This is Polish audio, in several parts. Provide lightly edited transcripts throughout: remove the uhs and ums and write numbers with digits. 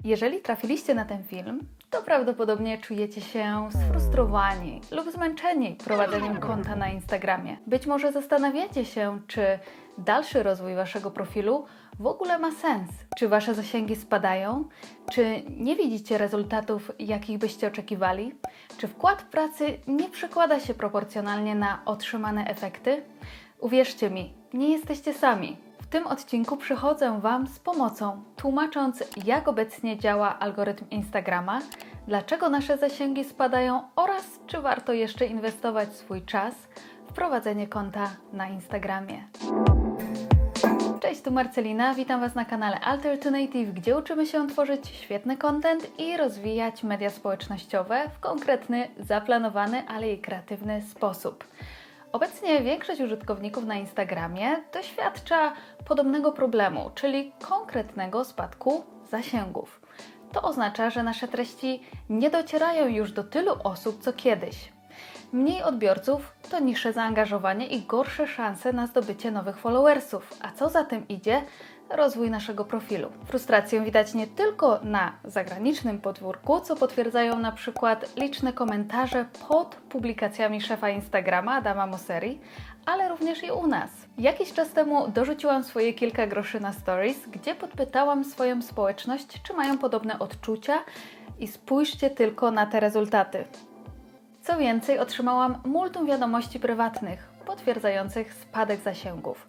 Jeżeli trafiliście na ten film, to prawdopodobnie czujecie się sfrustrowani lub zmęczeni prowadzeniem konta na Instagramie. Być może zastanawiacie się, czy dalszy rozwój Waszego profilu w ogóle ma sens. Czy Wasze zasięgi spadają? Czy nie widzicie rezultatów, jakich byście oczekiwali? Czy wkład pracy nie przekłada się proporcjonalnie na otrzymane efekty? Uwierzcie mi, nie jesteście sami. W tym odcinku przychodzę Wam z pomocą, tłumacząc, jak obecnie działa algorytm Instagrama, dlaczego nasze zasięgi spadają oraz czy warto jeszcze inwestować swój czas w prowadzenie konta na Instagramie. Cześć, tu Marcelina, witam Was na kanale Alternative, gdzie uczymy się tworzyć świetny content i rozwijać media społecznościowe w konkretny, zaplanowany, ale i kreatywny sposób. Obecnie większość użytkowników na Instagramie doświadcza podobnego problemu, czyli konkretnego spadku zasięgów. To oznacza, że nasze treści nie docierają już do tylu osób co kiedyś. Mniej odbiorców to niższe zaangażowanie i gorsze szanse na zdobycie nowych followersów, a co za tym idzie, rozwój naszego profilu. Frustrację widać nie tylko na zagranicznym podwórku, co potwierdzają na przykład liczne komentarze pod publikacjami szefa Instagrama, Adama Mosseri, ale również i u nas. Jakiś czas temu dorzuciłam swoje kilka groszy na stories, gdzie podpytałam swoją społeczność, czy mają podobne odczucia i spójrzcie tylko na te rezultaty. Co więcej, otrzymałam multum wiadomości prywatnych potwierdzających spadek zasięgów.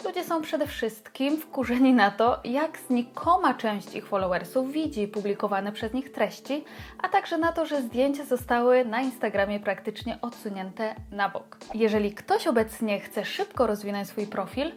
Ludzie są przede wszystkim wkurzeni na to, jak znikoma część ich followersów widzi publikowane przez nich treści, a także na to, że zdjęcia zostały na Instagramie praktycznie odsunięte na bok. Jeżeli ktoś obecnie chce szybko rozwinąć swój profil,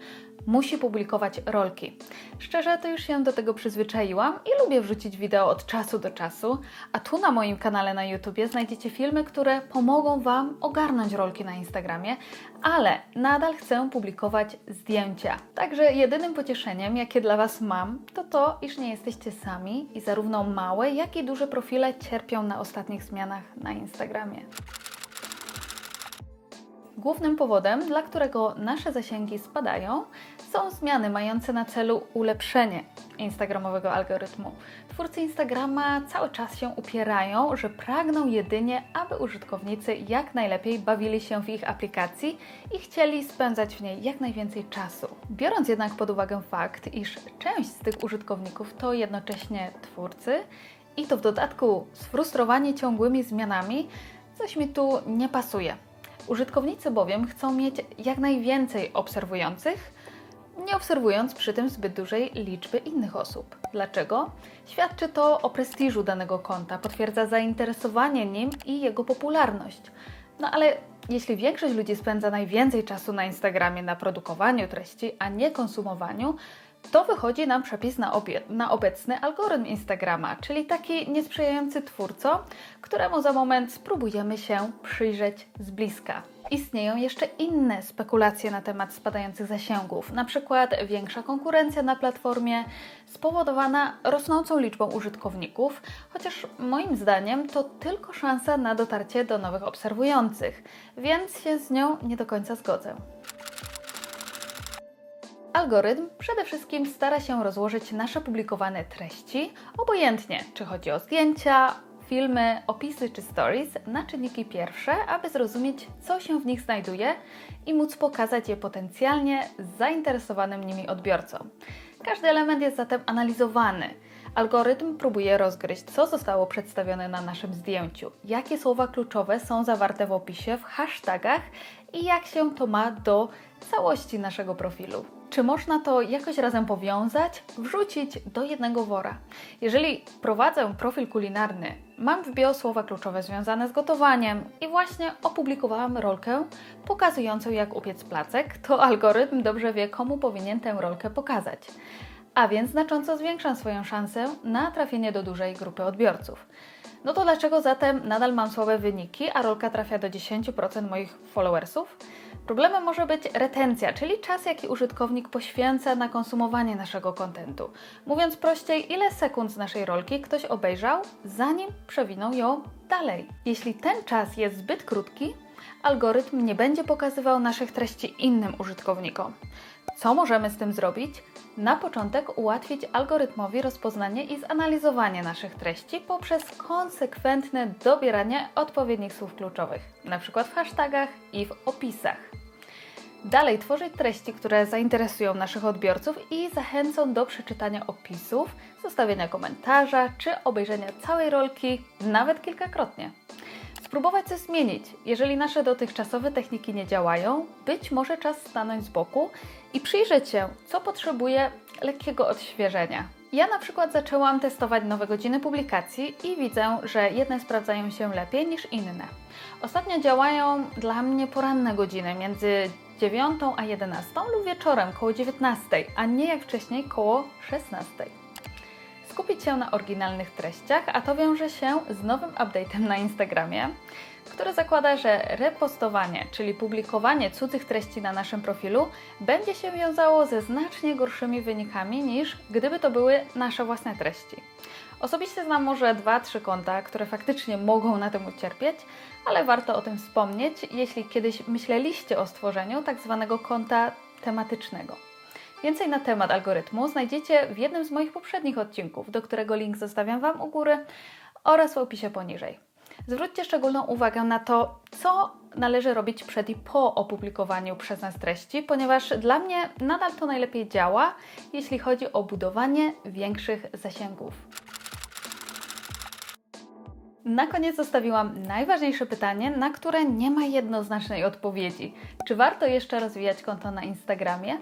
musi publikować rolki. Szczerze, to już się do tego przyzwyczaiłam i lubię wrzucić wideo od czasu do czasu, a tu na moim kanale na YouTubie znajdziecie filmy, które pomogą Wam ogarnąć rolki na Instagramie, ale nadal chcę publikować zdjęcia. Także jedynym pocieszeniem, jakie dla Was mam, to to, iż nie jesteście sami i zarówno małe, jak i duże profile cierpią na ostatnich zmianach na Instagramie. Głównym powodem, dla którego nasze zasięgi spadają, są zmiany mające na celu ulepszenie instagramowego algorytmu. Twórcy Instagrama cały czas się upierają, że pragną jedynie, aby użytkownicy jak najlepiej bawili się w ich aplikacji i chcieli spędzać w niej jak najwięcej czasu. Biorąc jednak pod uwagę fakt, iż część z tych użytkowników to jednocześnie twórcy i to w dodatku sfrustrowani ciągłymi zmianami, coś mi tu nie pasuje. Użytkownicy bowiem chcą mieć jak najwięcej obserwujących, nie obserwując przy tym zbyt dużej liczby innych osób. Dlaczego? Świadczy to o prestiżu danego konta, potwierdza zainteresowanie nim i jego popularność. No ale jeśli większość ludzi spędza najwięcej czasu na Instagramie na produkowaniu treści, a nie konsumowaniu, to wychodzi nam przepis na obecny algorytm Instagrama, czyli taki niesprzyjający twórcom, któremu za moment spróbujemy się przyjrzeć z bliska. Istnieją jeszcze inne spekulacje na temat spadających zasięgów, na przykład większa konkurencja na platformie spowodowana rosnącą liczbą użytkowników, chociaż moim zdaniem to tylko szansa na dotarcie do nowych obserwujących, więc się z nią nie do końca zgodzę. Algorytm przede wszystkim stara się rozłożyć nasze publikowane treści, obojętnie czy chodzi o zdjęcia, filmy, opisy czy stories, na czynniki pierwsze, aby zrozumieć, co się w nich znajduje i móc pokazać je potencjalnie zainteresowanym nimi odbiorcom. Każdy element jest zatem analizowany. Algorytm próbuje rozgryźć, co zostało przedstawione na naszym zdjęciu, jakie słowa kluczowe są zawarte w opisie, w hashtagach i jak się to ma do całości naszego profilu. Czy można to jakoś razem powiązać, wrzucić do jednego wora? Jeżeli prowadzę profil kulinarny, mam w bio słowa kluczowe związane z gotowaniem i właśnie opublikowałam rolkę pokazującą, jak upiec placek, to algorytm dobrze wie, komu powinien tę rolkę pokazać. A więc znacząco zwiększam swoją szansę na trafienie do dużej grupy odbiorców. No to dlaczego zatem nadal mam słabe wyniki, a rolka trafia do 10% moich followersów? Problemem może być retencja, czyli czas, jaki użytkownik poświęca na konsumowanie naszego kontentu. Mówiąc prościej, ile sekund z naszej rolki ktoś obejrzał, zanim przewinął ją dalej. Jeśli ten czas jest zbyt krótki, algorytm nie będzie pokazywał naszych treści innym użytkownikom. Co możemy z tym zrobić? Na początek ułatwić algorytmowi rozpoznanie i zanalizowanie naszych treści poprzez konsekwentne dobieranie odpowiednich słów kluczowych, np. w hashtagach i w opisach. Dalej tworzyć treści, które zainteresują naszych odbiorców i zachęcą do przeczytania opisów, zostawienia komentarza czy obejrzenia całej rolki, nawet kilkakrotnie. Spróbować coś zmienić. Jeżeli nasze dotychczasowe techniki nie działają, być może czas stanąć z boku i przyjrzeć się, co potrzebuje lekkiego odświeżenia. Ja na przykład zaczęłam testować nowe godziny publikacji i widzę, że jedne sprawdzają się lepiej niż inne. Ostatnio działają dla mnie poranne godziny między 9 a 11 lub wieczorem koło 19, a nie jak wcześniej koło 16. Skupić się na oryginalnych treściach, a to wiąże się z nowym update'em na Instagramie, który zakłada, że repostowanie, czyli publikowanie cudzych treści na naszym profilu, będzie się wiązało ze znacznie gorszymi wynikami niż gdyby to były nasze własne treści. Osobiście znam może 2-3 konta, które faktycznie mogą na tym ucierpieć, ale warto o tym wspomnieć, jeśli kiedyś myśleliście o stworzeniu tak zwanego konta tematycznego. Więcej na temat algorytmu znajdziecie w jednym z moich poprzednich odcinków, do którego link zostawiam Wam u góry oraz w opisie poniżej. Zwróćcie szczególną uwagę na to, co należy robić przed i po opublikowaniu przez nas treści, ponieważ dla mnie nadal to najlepiej działa, jeśli chodzi o budowanie większych zasięgów. Na koniec zostawiłam najważniejsze pytanie, na które nie ma jednoznacznej odpowiedzi. Czy warto jeszcze rozwijać konto na Instagramie?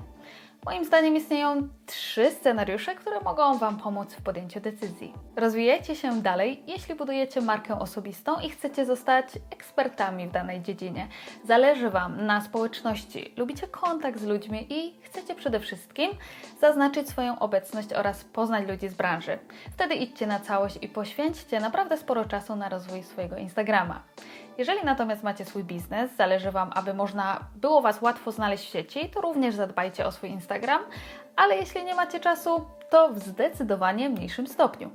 Moim zdaniem istnieją 3 scenariusze, które mogą Wam pomóc w podjęciu decyzji. Rozwijajcie się dalej, jeśli budujecie markę osobistą i chcecie zostać ekspertami w danej dziedzinie. Zależy Wam na społeczności, lubicie kontakt z ludźmi i chcecie przede wszystkim zaznaczyć swoją obecność oraz poznać ludzi z branży. Wtedy idźcie na całość i poświęćcie naprawdę sporo czasu na rozwój swojego Instagrama. Jeżeli natomiast macie swój biznes, zależy Wam, aby można było Was łatwo znaleźć w sieci, to również zadbajcie o swój Instagram, ale jeśli nie macie czasu, to w zdecydowanie mniejszym stopniu.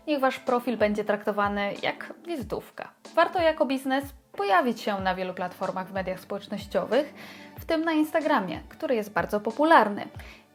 Niech Wasz profil będzie traktowany jak wizytówka. Warto jako biznes pojawić się na wielu platformach w mediach społecznościowych, w tym na Instagramie, który jest bardzo popularny.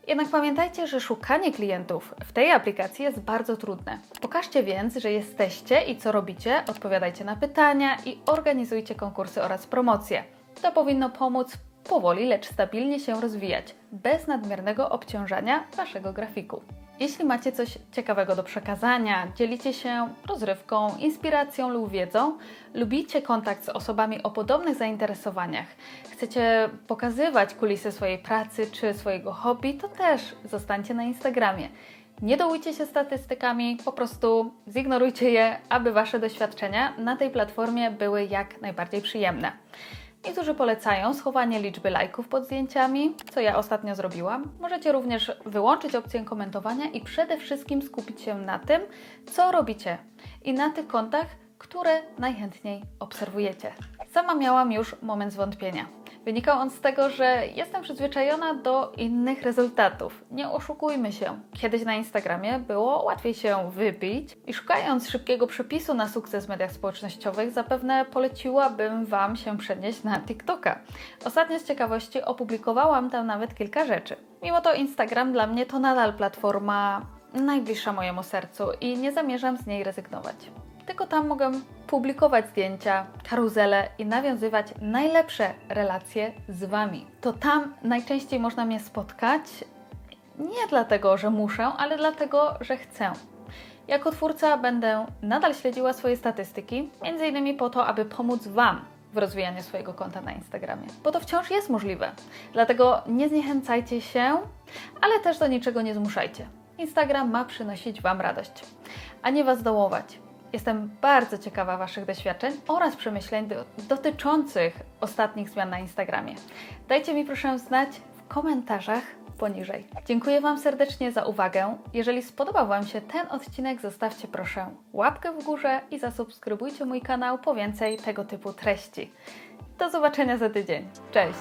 Jednak pamiętajcie, że szukanie klientów w tej aplikacji jest bardzo trudne. Pokażcie więc, że jesteście i co robicie, odpowiadajcie na pytania i organizujcie konkursy oraz promocje. To powinno pomóc powoli, lecz stabilnie się rozwijać, bez nadmiernego obciążania Waszego grafiku. Jeśli macie coś ciekawego do przekazania, dzielicie się rozrywką, inspiracją lub wiedzą, lubicie kontakt z osobami o podobnych zainteresowaniach, chcecie pokazywać kulisy swojej pracy czy swojego hobby, to też zostańcie na Instagramie. Nie dołujcie się statystykami, po prostu zignorujcie je, aby Wasze doświadczenia na tej platformie były jak najbardziej przyjemne. Niektórzy polecają schowanie liczby lajków pod zdjęciami, co ja ostatnio zrobiłam. Możecie również wyłączyć opcję komentowania i przede wszystkim skupić się na tym, co robicie i na tych kontach, które najchętniej obserwujecie. Sama miałam już moment zwątpienia. Wynikał on z tego, że jestem przyzwyczajona do innych rezultatów. Nie oszukujmy się. Kiedyś na Instagramie było łatwiej się wybić i szukając szybkiego przepisu na sukces w mediach społecznościowych, zapewne poleciłabym Wam się przenieść na TikToka. Ostatnio z ciekawości opublikowałam tam nawet kilka rzeczy. Mimo to Instagram dla mnie to nadal platforma najbliższa mojemu sercu i nie zamierzam z niej rezygnować. Tylko tam mogę publikować zdjęcia, karuzele i nawiązywać najlepsze relacje z Wami. To tam najczęściej można mnie spotkać, nie dlatego, że muszę, ale dlatego, że chcę. Jako twórca będę nadal śledziła swoje statystyki, m.in. po to, aby pomóc Wam w rozwijaniu swojego konta na Instagramie. Bo to wciąż jest możliwe. Dlatego nie zniechęcajcie się, ale też do niczego nie zmuszajcie. Instagram ma przynosić Wam radość, a nie Was dołować. Jestem bardzo ciekawa Waszych doświadczeń oraz przemyśleń dotyczących ostatnich zmian na Instagramie. Dajcie mi proszę znać w komentarzach poniżej. Dziękuję Wam serdecznie za uwagę. Jeżeli spodobał Wam się ten odcinek, zostawcie proszę łapkę w górze i zasubskrybujcie mój kanał po więcej tego typu treści. Do zobaczenia za tydzień. Cześć!